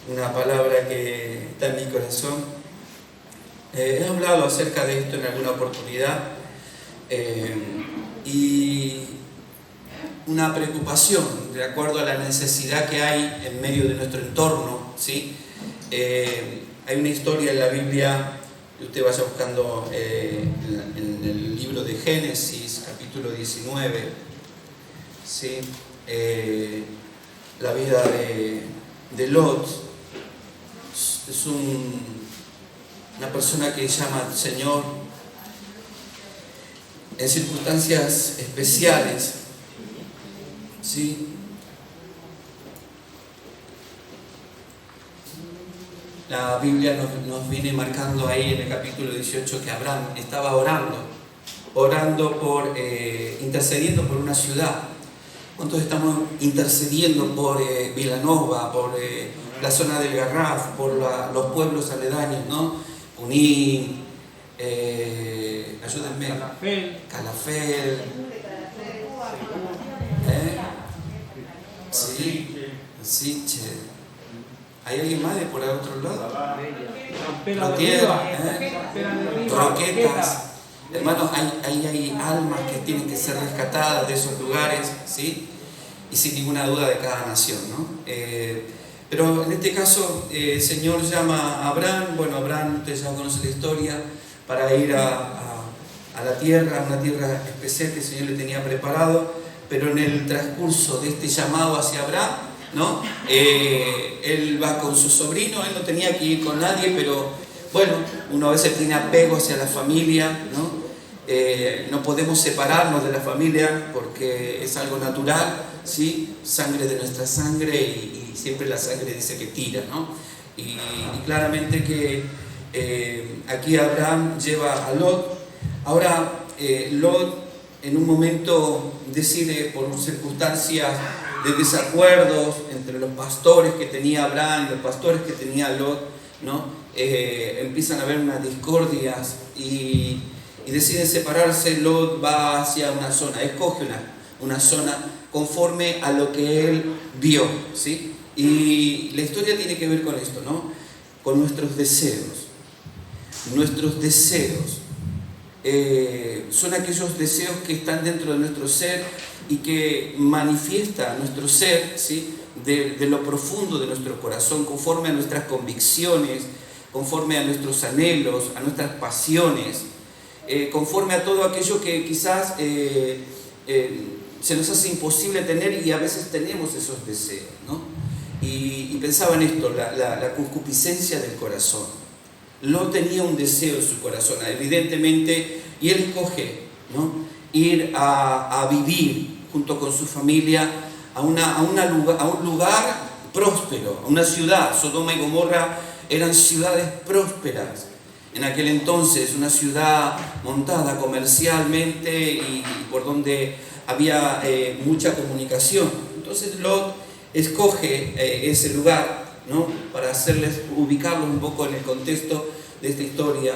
una palabra que está en mi corazón. He hablado acerca de esto en alguna oportunidad y una preocupación de acuerdo a la necesidad que hay en medio de nuestro entorno, ¿sí? Hay una historia en la Biblia, que usted vaya buscando en el libro de Génesis, capítulo 19, ¿sí? La vida de Lot. Es una persona que llama al Señor en circunstancias especiales, ¿sí? La Biblia nos viene marcando ahí en el capítulo 18 que Abraham estaba intercediendo por una ciudad. ¿Cuántos estamos intercediendo por Vilanova, por la zona del Garraf, por los pueblos aledaños, ¿no? Junín, ayúdenme, Calafel, Siche. ¿Hay alguien más de por el otro lado? Roquetas. Hermanos, hay almas que tienen que ser rescatadas de esos lugares, ¿sí? Y sin ninguna duda de cada nación, ¿no? Pero en este caso, el Señor llama a Abraham. Bueno, Abraham, ustedes ya conocen la historia, para ir a la tierra, una tierra especial que el Señor le tenía preparado. Pero en el transcurso de este llamado hacia Abraham, ¿no? Él va con su sobrino. Él no tenía que ir con nadie, pero bueno, uno a veces tiene apego hacia la familia, ¿no? No podemos separarnos de la familia porque es algo natural, ¿sí? Sangre de nuestra sangre y siempre la sangre dice que tira, ¿no? Y claramente que aquí Abraham lleva a Lot. Ahora Lot en un momento decide, por circunstancias de desacuerdos entre los pastores que tenía Abraham y los pastores que tenía Lot, ¿no? Empiezan a haber unas discordias y deciden separarse. Lot va hacia una zona, escoge una zona conforme a lo que él vio, ¿sí? Y la historia tiene que ver con esto, ¿no? Con nuestros deseos. Nuestros deseos son aquellos deseos que están dentro de nuestro ser y que manifiesta nuestro ser, ¿sí? de lo profundo de nuestro corazón, conforme a nuestras convicciones, conforme a nuestros anhelos, a nuestras pasiones, conforme a todo aquello que quizás se nos hace imposible tener, y a veces tenemos esos deseos, ¿no? Y pensaba en esto, la concupiscencia del corazón. Lot tenía un deseo en su corazón, evidentemente, y él escoge, ¿no? Ir a vivir junto con su familia a un lugar próspero, a una ciudad. Sodoma y Gomorra eran ciudades prósperas en aquel entonces, una ciudad montada comercialmente y por donde había mucha comunicación. Entonces Lot escoge ese lugar, ¿no? Para ubicarlos un poco en el contexto de esta historia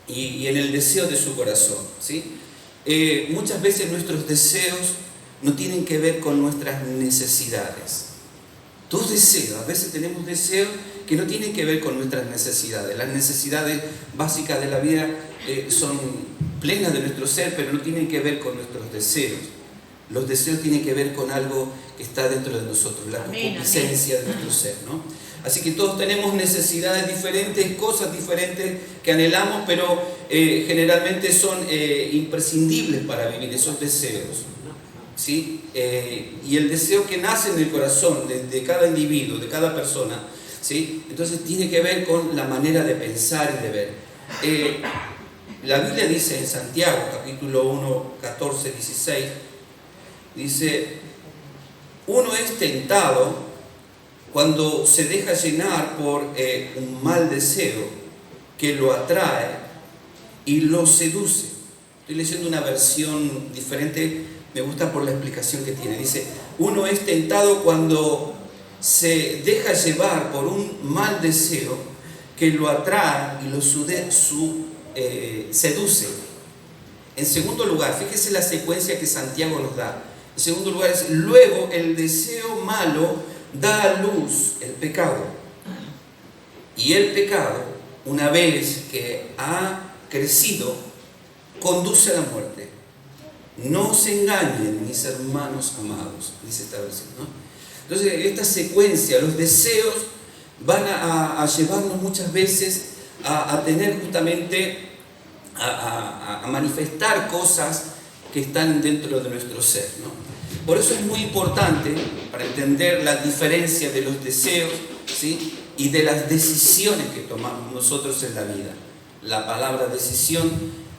y en el deseo de su corazón, ¿sí? Muchas veces nuestros deseos no tienen que ver con nuestras necesidades. Tus deseos, a veces tenemos deseos que no tienen que ver con nuestras necesidades. Las necesidades básicas de la vida son plenas de nuestro ser, pero no tienen que ver con nuestros deseos. Los deseos tienen que ver con algo que está dentro de nosotros, la concupiscencia de nuestro ser, ¿no? Así que todos tenemos necesidades diferentes, cosas diferentes que anhelamos, pero generalmente son imprescindibles para vivir esos deseos, ¿sí? Y el deseo que nace en el corazón de cada individuo, de cada persona, ¿sí? Entonces tiene que ver con la manera de pensar y de ver. La Biblia dice en Santiago, capítulo 1, 14, 16, dice: uno es tentado cuando se deja llenar por un mal deseo que lo atrae y lo seduce. Estoy leyendo una versión diferente, me gusta por la explicación que tiene. Dice: uno es tentado cuando se deja llevar por un mal deseo que lo atrae y lo seduce. En segundo lugar, fíjese la secuencia que Santiago nos da. En segundo lugar es: luego el deseo malo da a luz el pecado. Y el pecado, una vez que ha crecido, conduce a la muerte. No se engañen, mis hermanos amados, dice esta versión, ¿no? Entonces, esta secuencia, los deseos van a llevarnos muchas veces a tener justamente, a manifestar cosas que están dentro de nuestro ser, ¿no? Por eso es muy importante, para entender la diferencia de los deseos, ¿sí?, y de las decisiones que tomamos nosotros en la vida. La palabra decisión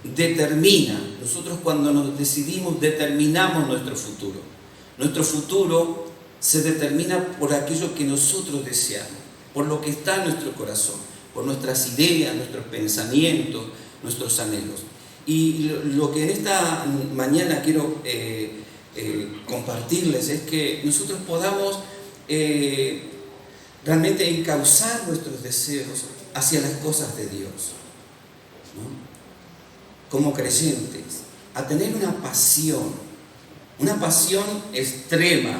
determina. Nosotros, cuando nos decidimos, determinamos nuestro futuro. Nuestro futuro se determina por aquello que nosotros deseamos, por lo que está en nuestro corazón, por nuestras ideas, nuestros pensamientos, nuestros anhelos. Y lo que en esta mañana quiero compartirles es que nosotros podamos realmente encauzar nuestros deseos hacia las cosas de Dios, ¿no? Como creyentes, a tener una pasión extrema,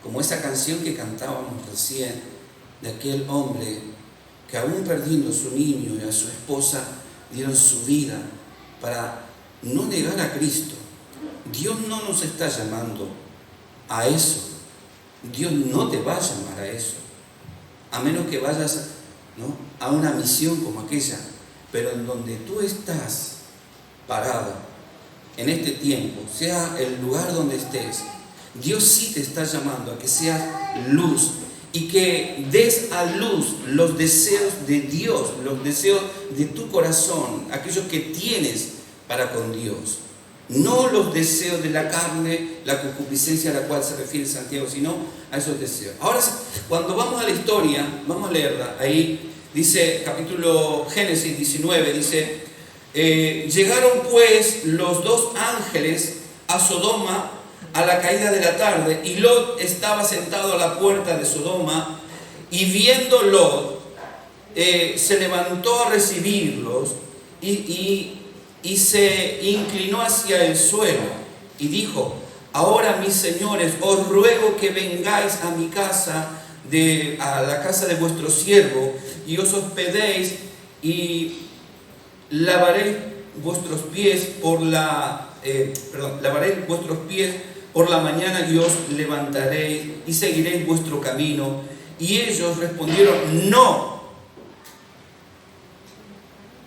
como esa canción que cantábamos recién, de aquel hombre que, aún perdiendo a su niño y a su esposa, dieron su vida para no negar a Cristo. Dios no nos está llamando a eso. Dios no te va a llamar a eso, a menos que vayas, ¿no?, a una misión como aquella. Pero en donde tú estás parado en este tiempo, sea el lugar donde estés, Dios sí te está llamando a que seas luz y que des a luz los deseos de Dios, los deseos de tu corazón, aquellos que tienes para con Dios. No los deseos de la carne, la concupiscencia a la cual se refiere Santiago, sino a esos deseos. Ahora, cuando vamos a la historia, vamos a leerla. Ahí dice, capítulo Génesis 19, dice: llegaron pues los dos ángeles a Sodoma a la caída de la tarde, y Lot estaba sentado a la puerta de Sodoma, y viendo Lot, se levantó a recibirlos y se inclinó hacia el suelo y dijo: ahora, mis señores, os ruego que vengáis a mi casa, a la casa de vuestro siervo, y os hospedéis, y lavaré vuestros pies por la mañana, y os levantaréis y seguiréis vuestro camino. Y ellos respondieron: no,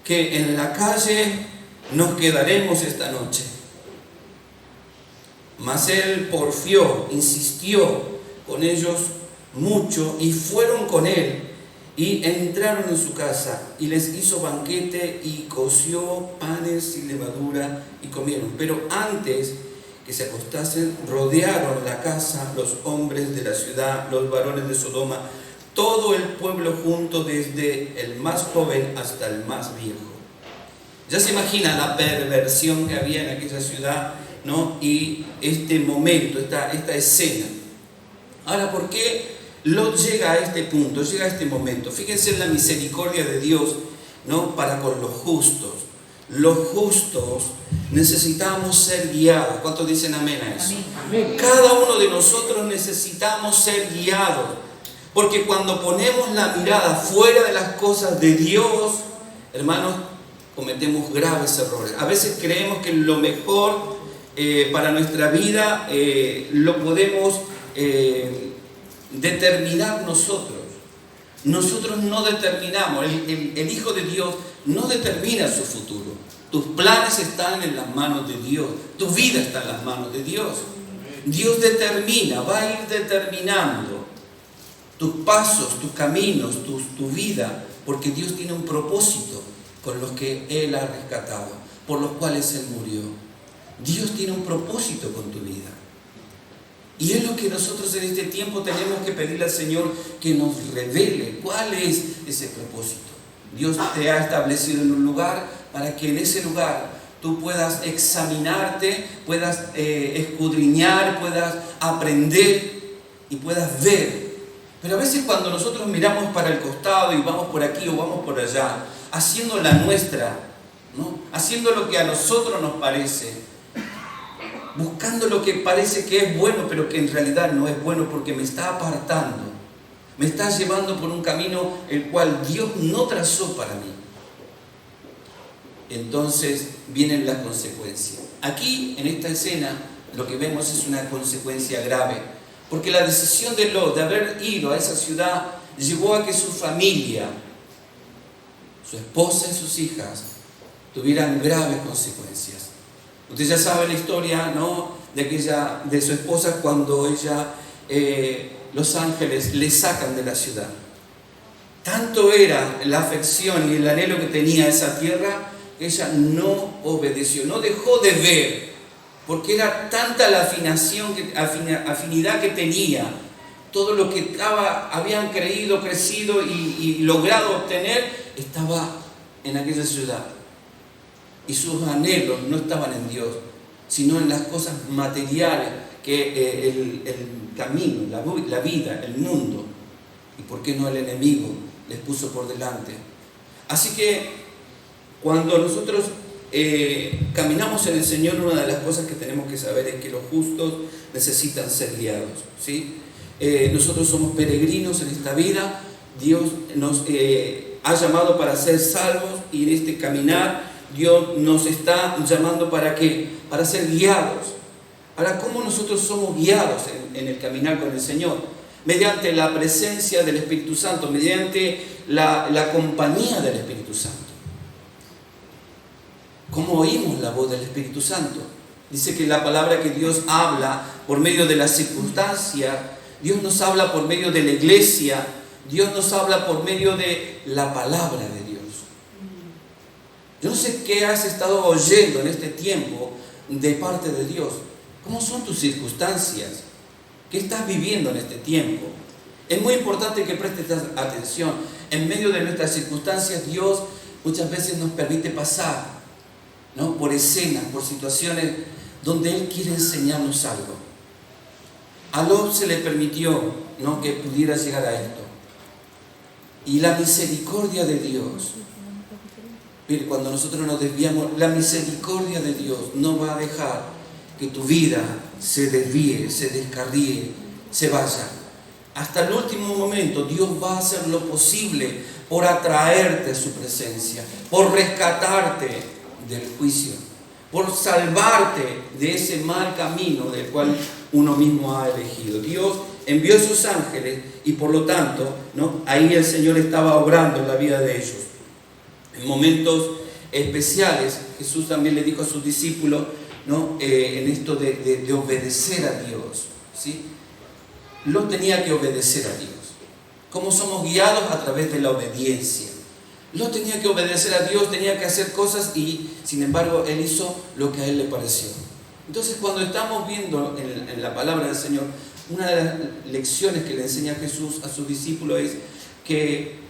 que en la calle nos quedaremos esta noche. Mas él porfió, insistió con ellos mucho, y fueron con él, y entraron en su casa, y les hizo banquete, y coció panes y levadura, y comieron. Pero antes que se acostasen, rodearon la casa los hombres de la ciudad, los varones de Sodoma, todo el pueblo junto, desde el más joven hasta el más viejo. Ya se imagina la perversión que había en aquella ciudad, ¿no? Y este momento, esta escena. Ahora, ¿por qué Lot llega a este punto, llega a este momento? Fíjense en la misericordia de Dios, ¿no?, para con los justos. Los justos necesitamos ser guiados. ¿Cuántos dicen amén a eso? Amén. Cada uno de nosotros necesitamos ser guiados, porque cuando ponemos la mirada fuera de las cosas de Dios, hermanos, cometemos graves errores. A veces creemos que lo mejor para nuestra vida lo podemos determinar nosotros. Nosotros no determinamos. El Hijo de Dios no determina su futuro. Tus planes están en las manos de Dios. Tu vida está en las manos de Dios. Dios determina, va a ir determinando tus pasos, tus caminos, tu vida, porque Dios tiene un propósito con los que Él ha rescatado, por los cuales Él murió. Dios tiene un propósito con tu vida. Y es lo que nosotros en este tiempo tenemos que pedirle al Señor, que nos revele cuál es ese propósito. Dios te ha establecido en un lugar para que en ese lugar tú puedas examinarte, puedas escudriñar, puedas aprender y puedas ver. Pero a veces, cuando nosotros miramos para el costado y vamos por aquí o vamos por allá, haciendo la nuestra, ¿no?, haciendo lo que a nosotros nos parece, buscando lo que parece que es bueno, pero que en realidad no es bueno, porque me está apartando Me estás llevando por un camino el cual Dios no trazó para mí. Entonces vienen las consecuencias. Aquí, en esta escena, lo que vemos es una consecuencia grave, porque la decisión de Lot de haber ido a esa ciudad llevó a que su familia, su esposa y sus hijas, tuvieran graves consecuencias. Usted ya sabe la historia, ¿no?, de su esposa cuando los ángeles le sacan de la ciudad. Tanto era la afección y el anhelo que tenía esa tierra, que ella no obedeció, no dejó de ver, porque era tanta la afinidad que tenía, todo lo que habían creído, crecido y logrado obtener, estaba en aquella ciudad. Y sus anhelos no estaban en Dios, sino en las cosas materiales que el camino, la vida, el mundo, y por qué no el enemigo, les puso por delante. Así que cuando nosotros caminamos en el Señor, una de las cosas que tenemos que saber es que los justos necesitan ser guiados, ¿sí? Nosotros somos peregrinos en esta vida. Dios nos ha llamado para ser salvos, y en este caminar Dios nos está llamando ¿para qué? Para ser guiados. Ahora, ¿cómo nosotros somos guiados en el caminar con el Señor? Mediante la presencia del Espíritu Santo, mediante la compañía del Espíritu Santo. ¿Cómo oímos la voz del Espíritu Santo? Dice que la palabra que Dios habla por medio de las circunstancias, Dios nos habla por medio de la iglesia, Dios nos habla por medio de la palabra de Dios. Yo no sé qué has estado oyendo en este tiempo de parte de Dios. ¿Cómo son tus circunstancias? ¿Qué estás viviendo en este tiempo? Es muy importante que prestes atención. En medio de nuestras circunstancias, Dios muchas veces nos permite pasar, ¿no?, por escenas, por situaciones donde Él quiere enseñarnos algo. A Lot se le permitió, ¿no?, que pudiera llegar a esto. Y la misericordia de Dios, pero cuando nosotros nos desviamos, la misericordia de Dios no va a dejar que tu vida se desvíe, se descarríe, se vaya. Hasta el último momento Dios va a hacer lo posible por atraerte a su presencia, por rescatarte del juicio, por salvarte de ese mal camino del cual uno mismo ha elegido. Dios envió a sus ángeles y por lo tanto, ¿no?, ahí el Señor estaba obrando en la vida de ellos. En momentos especiales, Jesús también le dijo a sus discípulos, ¿no?, en esto de obedecer a Dios, ¿sí? Lot tenía que obedecer a Dios. ¿Cómo somos guiados? A través de la obediencia. Lot tenía que obedecer a Dios, tenía que hacer cosas, y sin embargo él hizo lo que a él le pareció. Entonces, cuando estamos viendo en la palabra del Señor, una de las lecciones que le enseña Jesús a sus discípulos es que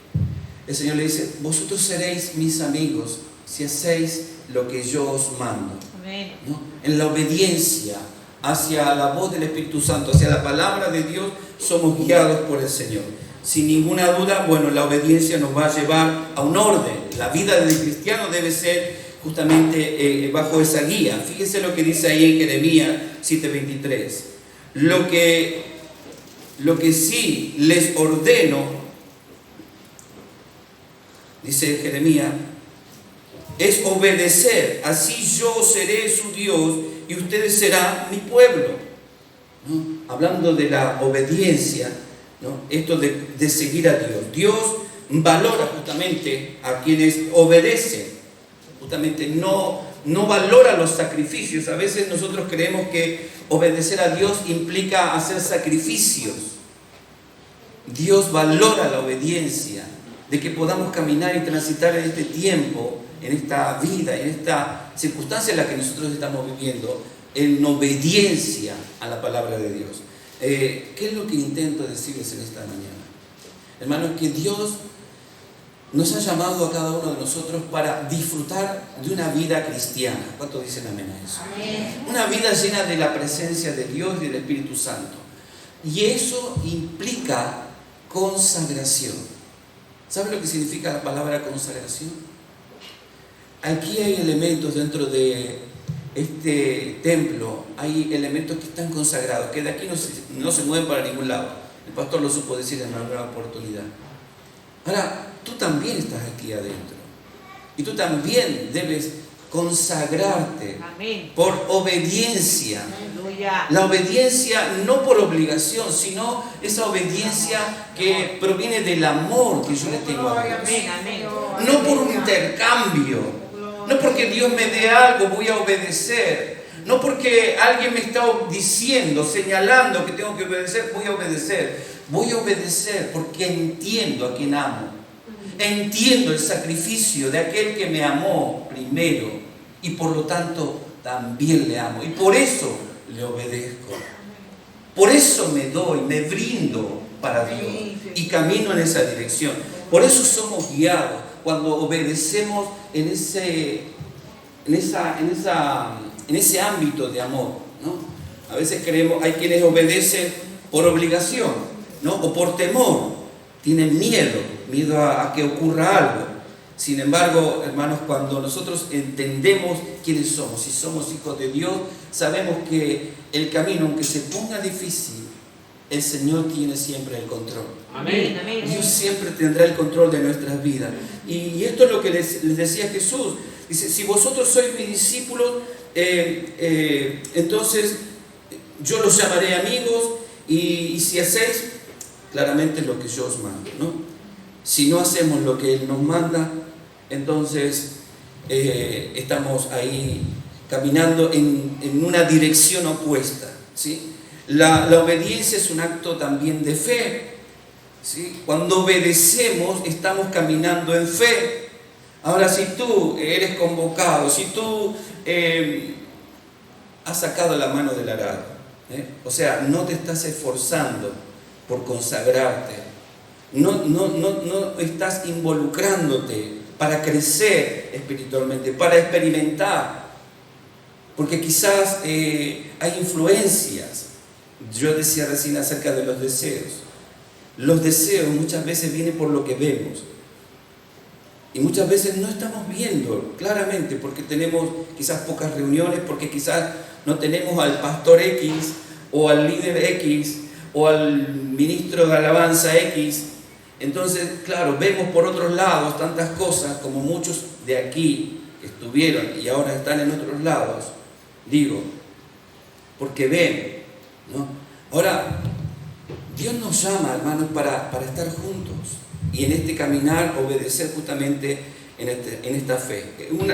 el Señor le dice: vosotros seréis mis amigos si hacéis lo que yo os mando. Amén. ¿No? En la obediencia hacia la voz del Espíritu Santo, hacia la palabra de Dios, somos guiados por el Señor. Sin ninguna duda, bueno, la obediencia nos va a llevar a un orden. La vida del cristiano debe ser justamente bajo esa guía. Fíjense lo que dice ahí en Jeremías 7:23. Lo que sí les ordeno, dice Jeremías, es obedecer. Así yo seré su Dios y ustedes serán mi pueblo, ¿no? Hablando de la obediencia, ¿no?, esto de seguir a Dios. Dios valora justamente a quienes obedecen. Justamente no valora los sacrificios. A veces nosotros creemos que obedecer a Dios implica hacer sacrificios. Dios valora la obediencia, de que podamos caminar y transitar en este tiempo, en esta vida, en esta circunstancia en la que nosotros estamos viviendo, en obediencia a la palabra de Dios. ¿Qué es lo que intento decirles en esta mañana? Hermanos, que Dios nos ha llamado a cada uno de nosotros para disfrutar de una vida cristiana. ¿Cuántos dicen amén a eso? Amén. Una vida llena de la presencia de Dios y del Espíritu Santo. Y eso implica consagración. ¿Sabe lo que significa la palabra consagración? Aquí hay elementos dentro de este templo, hay elementos que están consagrados, que de aquí no se mueven para ningún lado. El pastor lo supo decir en alguna oportunidad. Ahora, tú también estás aquí adentro. Y tú también debes consagrarte. Amén. Por obediencia. Aleluya. La obediencia no por obligación, sino esa obediencia que proviene del amor que yo le tengo a Dios. Amén. No por un intercambio, no porque Dios me dé algo voy a obedecer, no porque alguien me está diciendo, señalando que tengo que obedecer, voy a obedecer. Voy a obedecer porque entiendo a quien amo. Entiendo el sacrificio de aquel que me amó primero y por lo tanto también le amo. Y por eso le obedezco. Por eso me doy, me brindo para Dios y camino en esa dirección. Por eso somos guiados cuando obedecemos en ese ámbito de amor, ¿no? A veces creemos, hay quienes obedecen por obligación, ¿no? O por temor, tienen miedo a que ocurra algo. Sin embargo, hermanos, cuando nosotros entendemos quiénes somos, si somos hijos de Dios, sabemos que el camino, aunque se ponga difícil, el Señor tiene siempre el control. Amén. Dios siempre tendrá el control de nuestras vidas. Y esto es lo que les decía Jesús. Dice, si vosotros sois mis discípulos, entonces yo los llamaré amigos y si hacéis claramente lo que yo os mando, ¿no? Si no hacemos lo que Él nos manda, entonces estamos ahí caminando en una dirección opuesta, ¿sí? La obediencia es un acto también de fe, ¿sí? Cuando obedecemos estamos caminando en fe. Ahora, si tú eres convocado, si tú has sacado la mano del arado, o sea, no te estás esforzando por consagrarte, no estás involucrándote para crecer espiritualmente, para experimentar, porque quizás hay influencias. Yo decía recién acerca de los deseos. Los deseos muchas veces vienen por lo que vemos. Y muchas veces no estamos viendo claramente porque tenemos quizás pocas reuniones, porque quizás no tenemos al pastor X o al líder X o al ministro de alabanza X. Entonces, claro, vemos por otros lados tantas cosas como muchos de aquí que estuvieron y ahora están en otros lados. Digo, porque ven, ¿no? Ahora, Dios nos llama, hermanos, para estar juntos y en este caminar obedecer justamente en esta fe.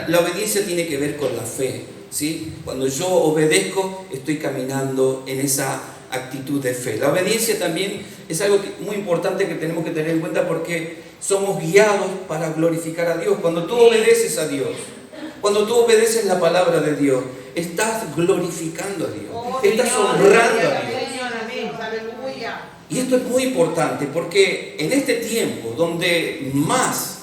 La obediencia tiene que ver con la fe, ¿sí? Cuando yo obedezco, estoy caminando en esa actitud de fe. La obediencia también es algo muy importante que tenemos que tener en cuenta porque somos guiados para glorificar a Dios. Cuando tú obedeces a Dios, cuando tú obedeces la palabra de Dios, estás glorificando a Dios, estás honrando a Dios. Y esto es muy importante porque en este tiempo donde más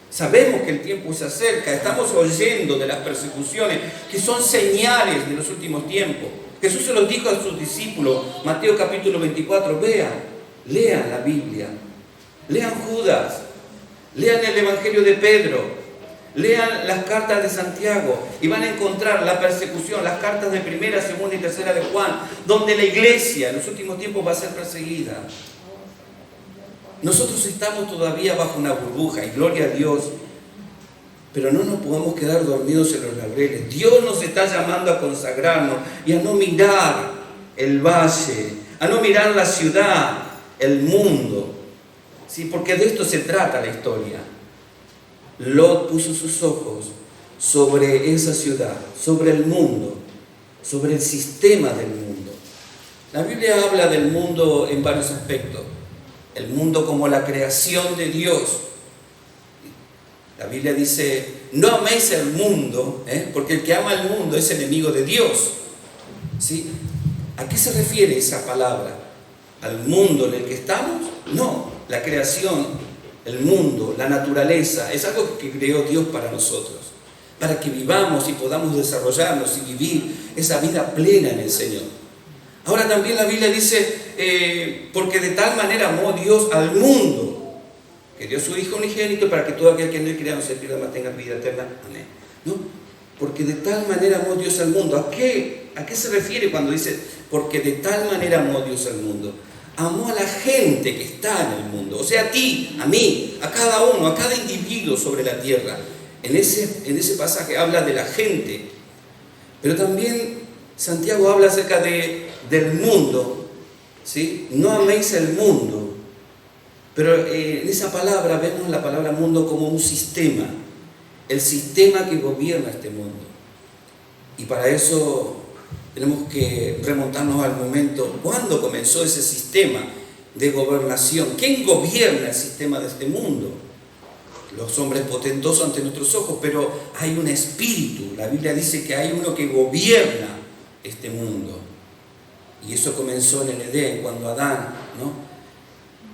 sabemos que el tiempo se acerca, estamos oyendo de las persecuciones que son señales de los últimos tiempos. Jesús se los dijo a sus discípulos, Mateo capítulo 24, lean la Biblia, lean Judas, lean el Evangelio de Pedro, lean las cartas de Santiago y van a encontrar la persecución, las cartas de primera, segunda y tercera de Juan, donde la iglesia en los últimos tiempos va a ser perseguida. Nosotros estamos todavía bajo una burbuja y gloria a Dios, pero no nos podemos quedar dormidos en los laureles. Dios nos está llamando a consagrarnos y a no mirar el valle, a no mirar la ciudad, el mundo, ¿sí? Porque de esto se trata la historia. Lot puso sus ojos sobre esa ciudad, sobre el mundo, sobre el sistema del mundo. La Biblia habla del mundo en varios aspectos. El mundo como la creación de Dios. La Biblia dice, no améis el mundo, porque el que ama el mundo es enemigo de Dios. ¿Sí? ¿A qué se refiere esa palabra? ¿Al mundo en el que estamos? No, la creación, el mundo, la naturaleza, es algo que creó Dios para nosotros, para que vivamos y podamos desarrollarnos y vivir esa vida plena en el Señor. Ahora también la Biblia dice, porque de tal manera amó Dios al mundo, que dio su Hijo unigénito para que todo aquel que en él crea no se pierda, mas tenga vida eterna. Amén. ¿No? Porque de tal manera amó Dios al mundo. ¿A qué se refiere cuando dice, porque de tal manera amó Dios al mundo? amó a la gente que está en el mundo, o sea, a ti, a mí, a cada uno, a cada individuo sobre la tierra. En ese pasaje habla de la gente, pero también Santiago habla acerca del mundo, ¿sí? No améis el mundo, pero en esa palabra vemos la palabra mundo como un sistema, el sistema que gobierna este mundo. Y para eso tenemos que remontarnos al momento cuando comenzó ese sistema de gobernación. ¿Quién gobierna el sistema de este mundo? Los hombres potentosos ante nuestros ojos, pero hay un espíritu. La Biblia dice que hay uno que gobierna este mundo. Y eso comenzó en el Edén, cuando Adán, ¿no?,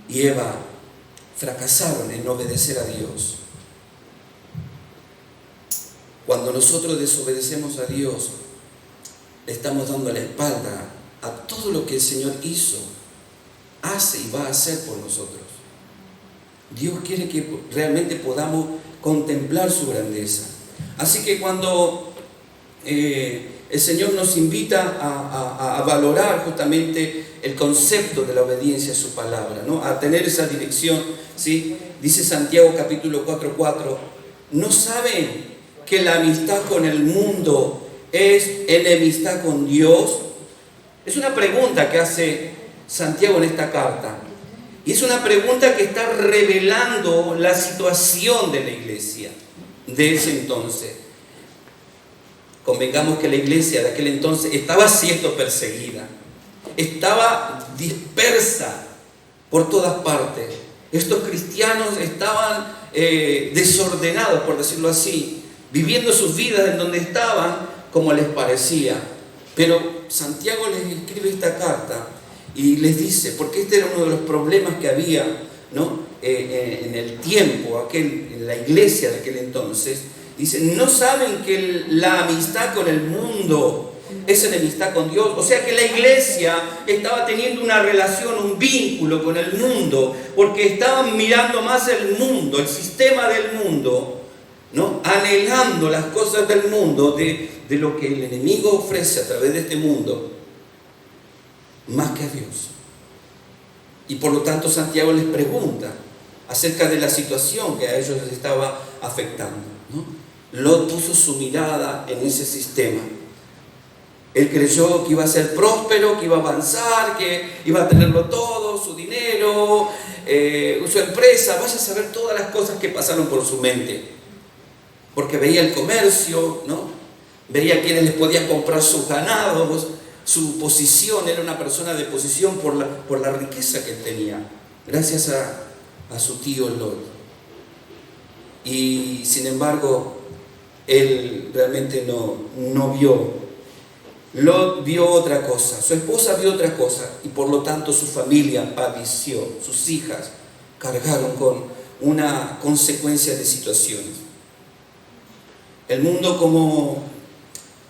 y Eva fracasaron en obedecer a Dios. Cuando nosotros desobedecemos a Dios, le estamos dando la espalda a todo lo que el Señor hizo, hace y va a hacer por nosotros. Dios quiere que realmente podamos contemplar su grandeza. Así que cuando el Señor nos invita a valorar justamente el concepto de la obediencia a su palabra, ¿no?, a tener esa dirección, ¿sí? Dice Santiago capítulo 4:4, ¿no saben que la amistad con el mundo es enemistad con Dios? Es una pregunta que hace Santiago en esta carta. Y es una pregunta que está revelando la situación de la iglesia de ese entonces. Convengamos que la iglesia de aquel entonces estaba siendo perseguida, estaba dispersa por todas partes. Estos cristianos estaban desordenados, por decirlo así, viviendo sus vidas en donde estaban como les parecía. Pero Santiago les escribe esta carta y les dice, porque este era uno de los problemas que había, ¿no?, en el tiempo, en la iglesia de aquel entonces. Dice, ¿no saben que la amistad con el mundo es enemistad con Dios? O sea que la iglesia estaba teniendo una relación, un vínculo con el mundo, porque estaban mirando más el mundo, el sistema del mundo, ¿no?, anhelando las cosas del mundo, de lo que el enemigo ofrece a través de este mundo, más que a Dios. Y por lo tanto Santiago les pregunta acerca de la situación que a ellos les estaba afectando, ¿no? Lot puso su mirada en ese sistema. Él creyó que iba a ser próspero, que iba a avanzar, que iba a tenerlo todo, su dinero, su empresa, vaya a saber todas las cosas que pasaron por su mente. Porque veía el comercio, ¿no?, veía quienes les podían comprar sus ganados, su posición, era una persona de posición por la riqueza que él tenía, gracias a su tío Lot. Y sin embargo, él realmente no vio. Lot vio otra cosa, su esposa vio otra cosa, y por lo tanto su familia padeció, sus hijas cargaron con una consecuencia de situaciones. El mundo, como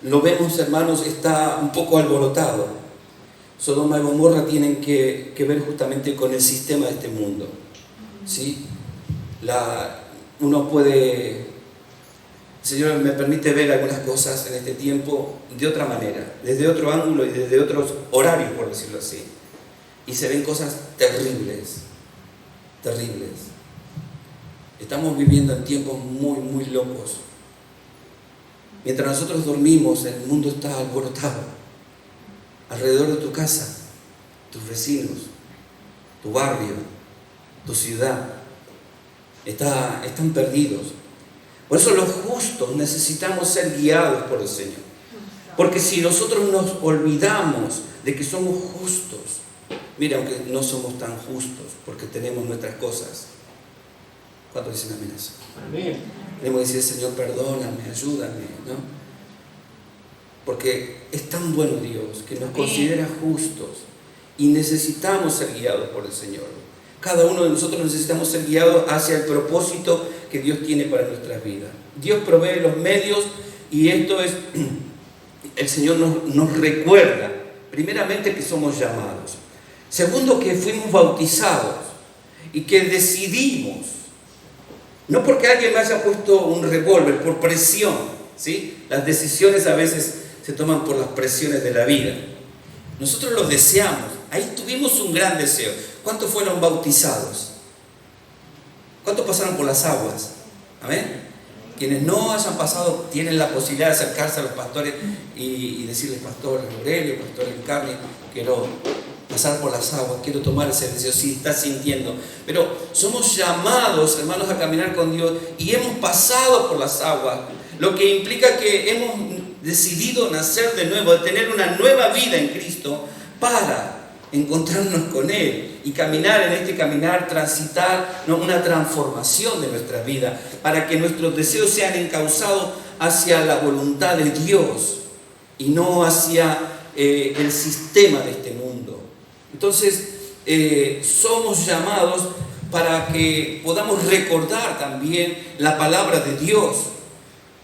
lo vemos, hermanos, está un poco alborotado. Sodoma y Gomorra tienen que ver justamente con el sistema de este mundo, ¿sí? Uno puede, el Señor me permite ver algunas cosas en este tiempo de otra manera, desde otro ángulo y desde otros horarios, por decirlo así. Y se ven cosas terribles, terribles. Estamos viviendo en tiempos muy, muy locos. Mientras nosotros dormimos, el mundo está alborotado. Alrededor de tu casa, tus vecinos, tu barrio, tu ciudad, están perdidos. Por eso los justos necesitamos ser guiados por el Señor. Porque si nosotros nos olvidamos de que somos justos, mira, aunque no somos tan justos, porque tenemos nuestras cosas, ¿cuántos dicen amén a eso? Amén. Debemos decir, Señor, perdóname, ayúdame, ¿no? Porque es tan bueno Dios que nos considera justos y necesitamos ser guiados por el Señor. Cada uno de nosotros necesitamos ser guiados hacia el propósito que Dios tiene para nuestras vidas. Dios provee los medios y esto es, el Señor nos recuerda, primeramente, que somos llamados. Segundo, que fuimos bautizados y que decidimos. No porque alguien me haya puesto un revólver, por presión, ¿sí? Las decisiones a veces se toman por las presiones de la vida. Nosotros los deseamos, Ahí tuvimos un gran deseo. ¿Cuántos fueron bautizados? ¿Cuántos pasaron por las aguas? Amén. Quienes no hayan pasado tienen la posibilidad de acercarse a los pastores y decirles: Pastor Aurelio, Pastor Encarni, quiero pasar por las aguas, quiero tomar ese deseo. Sí, estás sintiendo. Pero somos llamados, hermanos, a caminar con Dios y hemos pasado por las aguas, lo que implica que hemos decidido nacer de nuevo, de tener una nueva vida en Cristo para encontrarnos con Él y caminar en este caminar, transitar, ¿no?, una transformación de nuestra vida, para que nuestros deseos sean encauzados hacia la voluntad de Dios y no hacia el sistema de este mundo. Entonces, somos llamados para que podamos recordar también la palabra de Dios,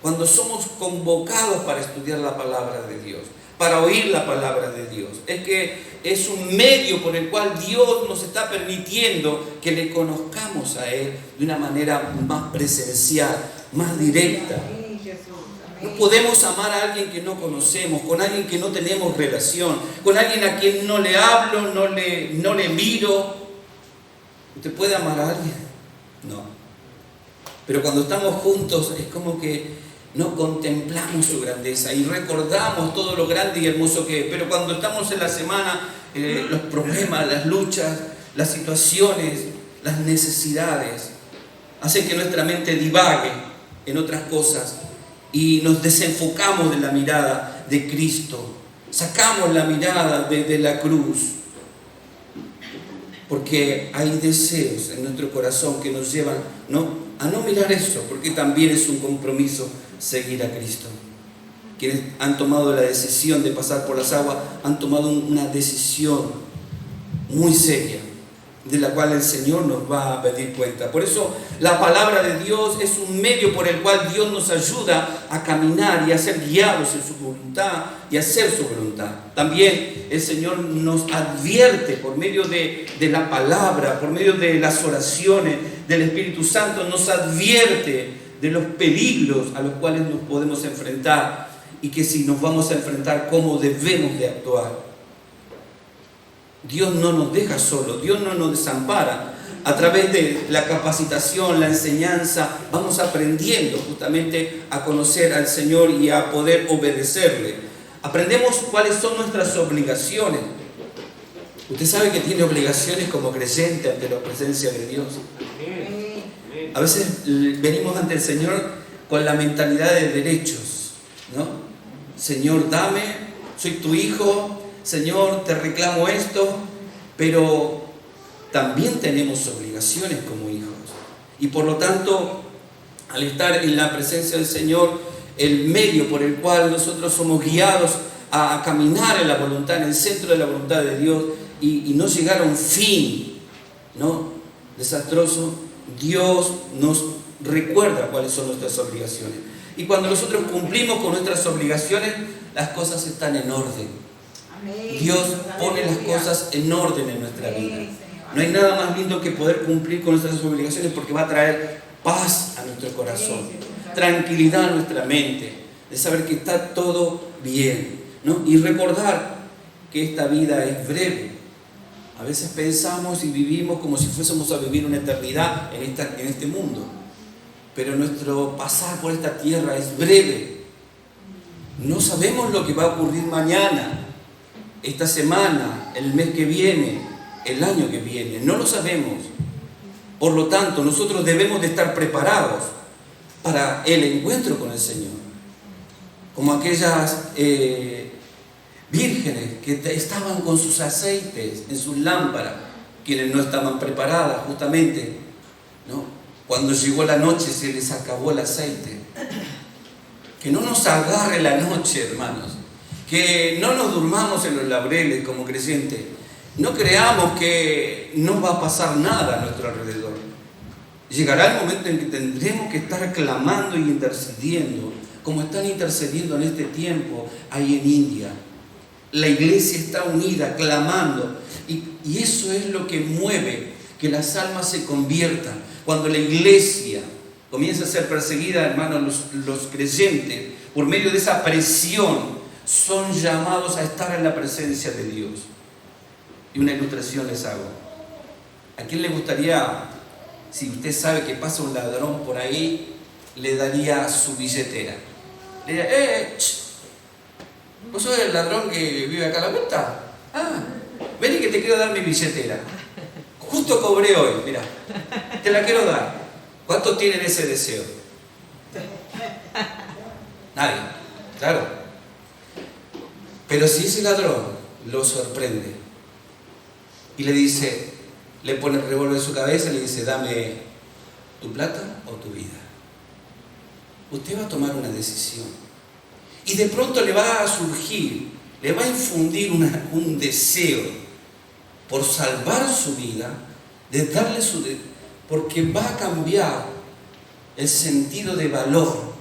cuando somos convocados para estudiar la palabra de Dios, para oír la palabra de Dios. Es que es un medio por el cual Dios nos está permitiendo que le conozcamos a Él de una manera más presencial, más directa. No podemos amar a alguien que no conocemos, con alguien que no tenemos relación, con alguien a quien no le hablo, no le miro. ¿Usted puede amar a alguien? No. Pero cuando estamos juntos es como que no contemplamos su grandeza y recordamos todo lo grande y hermoso que es. Pero cuando estamos en la semana, los problemas, las luchas, las situaciones, las necesidades hacen que nuestra mente divague en otras cosas y nos desenfocamos de la mirada de Cristo. Sacamos la mirada de la cruz, porque hay deseos en nuestro corazón que nos llevan a no mirar eso, porque también es un compromiso seguir a Cristo. Quienes han tomado la decisión de pasar por las aguas han tomado una decisión muy seria, de la cual el Señor nos va a pedir cuenta. Por eso la palabra de Dios es un medio por el cual Dios nos ayuda a caminar y a ser guiados en su voluntad y a hacer su voluntad. También el Señor nos advierte por medio de la palabra, por medio de las oraciones del Espíritu Santo, nos advierte de los peligros a los cuales nos podemos enfrentar y que si nos vamos a enfrentar, cómo debemos de actuar. Dios no nos deja solos, Dios no nos desampara. A través de la capacitación, la enseñanza, vamos aprendiendo justamente a conocer al Señor y a poder obedecerle. Aprendemos cuáles son nuestras obligaciones. Usted sabe que tiene obligaciones como creyente ante la presencia de Dios. A veces venimos ante el Señor con la mentalidad de derechos, ¿no? Señor, dame, soy tu hijo. Señor, te reclamo esto, pero también tenemos obligaciones como hijos. Y por lo tanto, al estar en la presencia del Señor, el medio por el cual nosotros somos guiados a caminar en la voluntad, en el centro de la voluntad de Dios y no llegar a un fin, ¿no?, desastroso, Dios nos recuerda cuáles son nuestras obligaciones. Y cuando nosotros cumplimos con nuestras obligaciones, las cosas están en orden. Dios pone las cosas en orden en nuestra vida. No hay nada más lindo que poder cumplir con nuestras obligaciones, porque va a traer paz a nuestro corazón, tranquilidad a nuestra mente, de saber que está todo bien, ¿no? Y recordar que esta vida es breve. A veces pensamos y vivimos como si fuésemos a vivir una eternidad en este mundo, pero nuestro pasar por esta tierra es breve. No sabemos lo que va a ocurrir mañana, esta semana, el mes que viene, el año que viene. No lo sabemos. Por lo tanto, nosotros debemos de estar preparados para el encuentro con el Señor. Como aquellas vírgenes que estaban con sus aceites en sus lámparas, quienes no estaban preparadas justamente, ¿no? Cuando llegó la noche se les acabó el aceite. Que no nos agarre la noche, hermanos. Que no nos durmamos en los laureles como creyentes. No creamos que no va a pasar nada a nuestro alrededor. Llegará el momento en que tendremos que estar clamando y intercediendo, como están intercediendo en este tiempo ahí en India. La iglesia está unida, clamando. Y eso es lo que mueve que las almas se conviertan. Cuando la iglesia comienza a ser perseguida, hermanos, los creyentes, por medio de esa presión, son llamados a estar en la presencia de Dios. Y una ilustración les hago. ¿A quién le gustaría, si usted sabe que pasa un ladrón por ahí, le daría su billetera? Le diría, ¿vos sos el ladrón que vive acá a la vuelta? Ah, vení que te quiero dar mi billetera. Justo cobré hoy, mira, te la quiero dar. ¿Cuántos tienen ese deseo? Nadie, claro. Pero si ese ladrón lo sorprende y le dice, le pone el revólver en su cabeza y le dice, dame tu plata o tu vida, usted va a tomar una decisión. Y de pronto le va a surgir, le va a infundir un deseo por salvar su vida, de darle porque va a cambiar el sentido de valor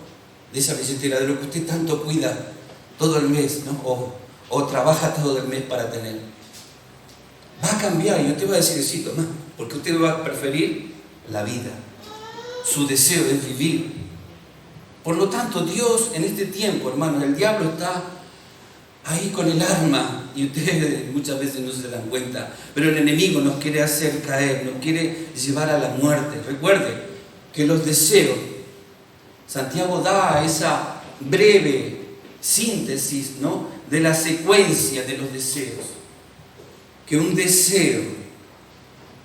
de esa billetera, de lo que usted tanto cuida todo el mes, ¿no? o trabaja todo el mes para tener. Va a cambiar y usted va a decir, sí, toma, porque usted va a preferir la vida. Su deseo es vivir. Por lo tanto, Dios en este tiempo, hermanos, el diablo está ahí con el arma y ustedes muchas veces no se dan cuenta, pero el enemigo nos quiere hacer caer, nos quiere llevar a la muerte. Recuerde que los deseos, Santiago da esa breve síntesis, ¿no?, de la secuencia de los deseos. Que un deseo,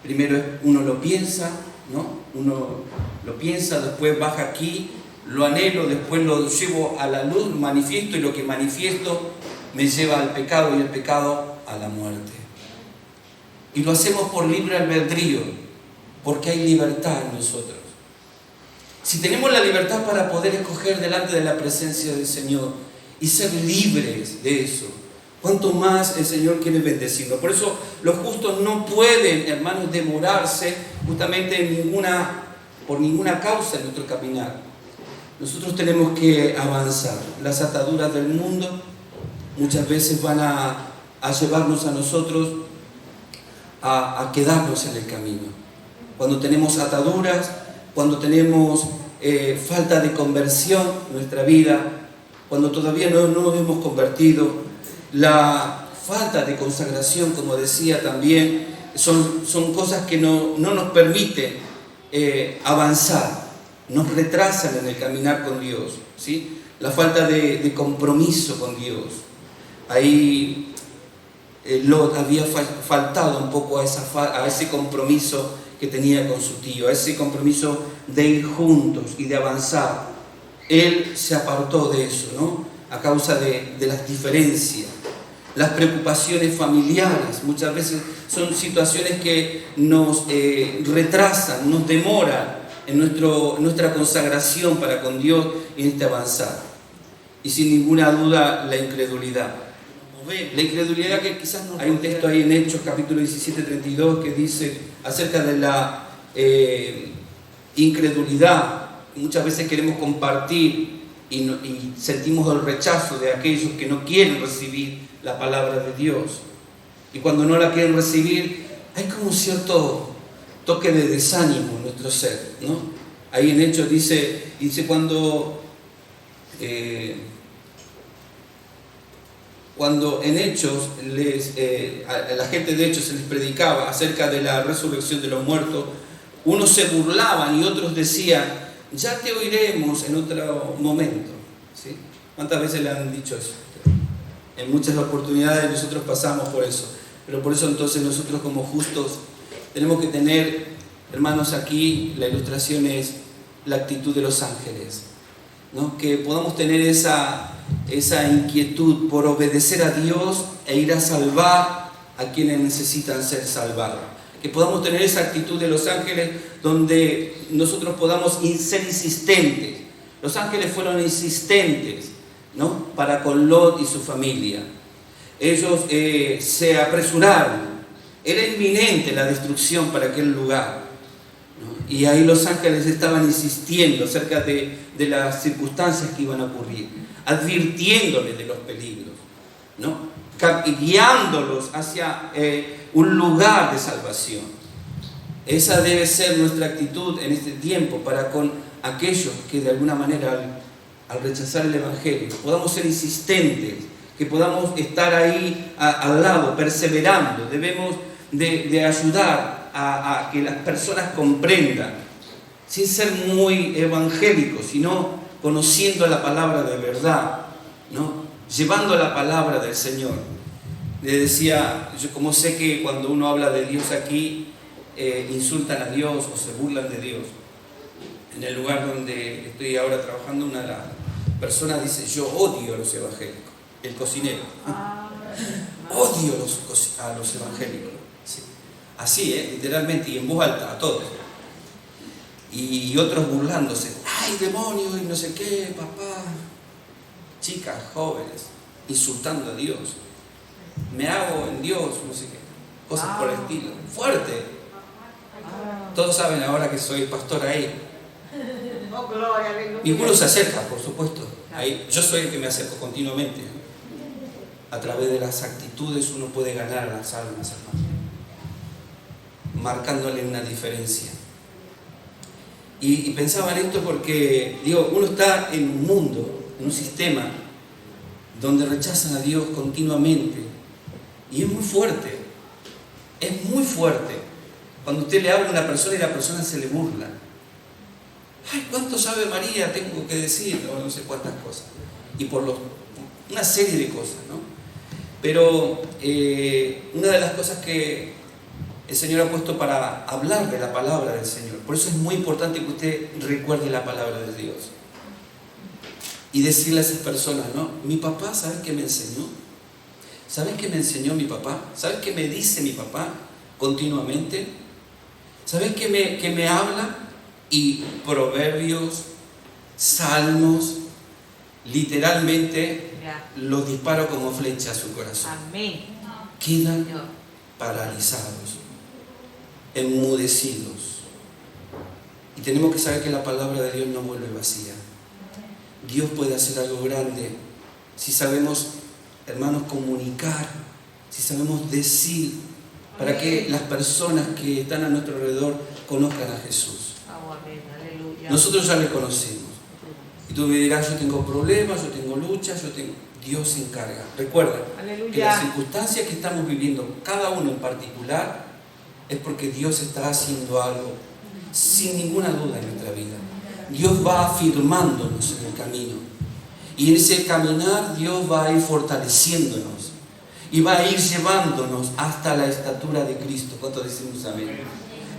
primero uno lo piensa, ¿no? Uno lo piensa, después baja aquí, lo anhelo, después lo llevo a la luz, manifiesto, y lo que manifiesto me lleva al pecado y el pecado a la muerte. Y lo hacemos por libre albedrío, porque hay libertad en nosotros. Si tenemos la libertad para poder escoger delante de la presencia del Señor y ser libres de eso, cuánto más el Señor quiere bendecirnos. Por eso los justos no pueden, hermanos, demorarse justamente por ninguna causa en nuestro caminar. Nosotros tenemos que avanzar. Las ataduras del mundo muchas veces van a llevarnos a nosotros a quedarnos en el camino. Cuando tenemos ataduras, cuando tenemos falta de conversión en nuestra vida, cuando todavía no nos hemos convertido, la falta de consagración, como decía también, son cosas que no nos permiten avanzar, nos retrasan en el caminar con Dios, ¿sí? La falta de compromiso con Dios. Ahí Lot había faltado un poco a ese compromiso que tenía con su tío, a ese compromiso de ir juntos y de avanzar. Él se apartó de eso, ¿no?, a causa de las diferencias. Las preocupaciones familiares muchas veces son situaciones que nos retrasan, nos demoran en nuestra consagración para con Dios y en este avanzar. Y sin ninguna duda la incredulidad. La incredulidad que quizás no... Hay un texto ahí en Hechos capítulo 17, 32 que dice acerca de la incredulidad. Muchas veces queremos compartir y sentimos el rechazo de aquellos que no quieren recibir la palabra de Dios. Y cuando no la quieren recibir, hay como un cierto toque de desánimo en nuestro ser, ¿no? Ahí en Hechos dice cuando en Hechos a la gente de Hechos se les predicaba acerca de la resurrección de los muertos, unos se burlaban y otros decían, ya te oiremos en otro momento, ¿sí? ¿Cuántas veces le han dicho eso? En muchas oportunidades nosotros pasamos por eso, pero por eso entonces nosotros como justos tenemos que tener, hermanos, aquí la ilustración es la actitud de los ángeles, ¿no? Que podamos tener esa inquietud por obedecer a Dios e ir a salvar a quienes necesitan ser salvados. Que podamos tener esa actitud de los ángeles donde nosotros podamos ser insistentes. Los ángeles fueron insistentes, ¿no?, para con Lot y su familia. Ellos se apresuraron. Era inminente la destrucción para aquel lugar, ¿no? Y ahí los ángeles estaban insistiendo acerca de las circunstancias que iban a ocurrir, advirtiéndoles de los peligros, ¿no?, guiándolos hacia un lugar de salvación. Esa debe ser nuestra actitud en este tiempo para con aquellos que de alguna manera al rechazar el Evangelio podamos ser insistentes, que podamos estar ahí al lado, perseverando. Debemos de ayudar a que las personas comprendan, sin ser muy evangélicos, sino conociendo la palabra de verdad, ¿no? Llevando la palabra del Señor. Le decía, yo como sé que cuando uno habla de Dios aquí, insultan a Dios o se burlan de Dios. En el lugar donde estoy ahora trabajando, una de las personas dice: yo odio a los evangélicos. El cocinero. Odio a los evangélicos. Sí. Así, literalmente, y en voz alta, a todos. Y otros burlándose: ¡ay, demonio! Y no sé qué, papá. Chicas, jóvenes, insultando a Dios. Me hago en Dios, no sé qué. Cosas por el estilo. Fuerte. Todos saben ahora que soy pastor ahí. Ninguno se acerca, por supuesto. Ahí, yo soy el que me acerco continuamente. A través de las actitudes uno puede ganar las almas, hermano, marcándole una diferencia. Y pensaba en esto porque, digo, uno está en un mundo, en un sistema donde rechazan a Dios continuamente, y es muy fuerte, cuando usted le habla a una persona y la persona se le burla. ¡Ay, cuánto sabe María! Tengo que decir, o no sé cuántas cosas, y una serie de cosas, ¿no? Pero una de las cosas que el Señor ha puesto para hablar de la palabra del Señor, por eso es muy importante que usted recuerde la palabra de Dios y decirle a esas personas, ¿no? Mi papá, ¿sabes qué me enseñó? ¿Sabes qué me enseñó mi papá? ¿Sabes qué me dice mi papá continuamente? ¿Sabes qué me habla? Y Proverbios, Salmos, literalmente los disparo como flecha a su corazón. Amén. Quedan paralizados, enmudecidos. Y tenemos que saber que la palabra de Dios no vuelve vacía. Dios puede hacer algo grande si sabemos, hermanos, comunicar, si sabemos decir, para que las personas que están a nuestro alrededor conozcan a Jesús. Nosotros ya le conocemos. Y tú me dirás: yo tengo problemas, yo tengo luchas, Dios se encarga. Recuerda que las circunstancias que estamos viviendo, cada uno en particular, es porque Dios está haciendo algo, sin ninguna duda, en nuestra vida. Dios va afirmándonos en el camino. Y en ese caminar Dios va a ir fortaleciéndonos. Y va a ir llevándonos hasta la estatura de Cristo. ¿Cuánto decimos amén?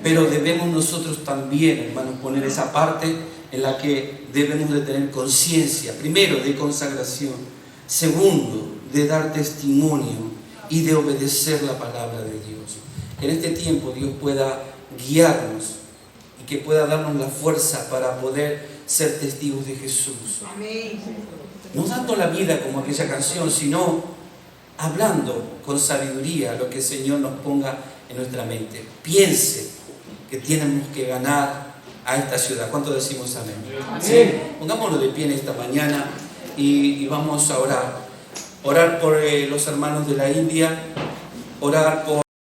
Pero debemos nosotros también, hermanos, poner esa parte en la que debemos de tener conciencia, primero, de consagración, segundo, de dar testimonio y de obedecer la palabra de Dios. Que en este tiempo Dios pueda guiarnos y que pueda darnos la fuerza para poder ser testigos de Jesús. No dando la vida como aquella canción, sino hablando con sabiduría lo que el Señor nos ponga en nuestra mente. Piense que tenemos que ganar a esta ciudad. ¿Cuánto decimos amén? ¿Sí? Pongámonos de pie en esta mañana y vamos a orar. Orar por los hermanos de la India, orar por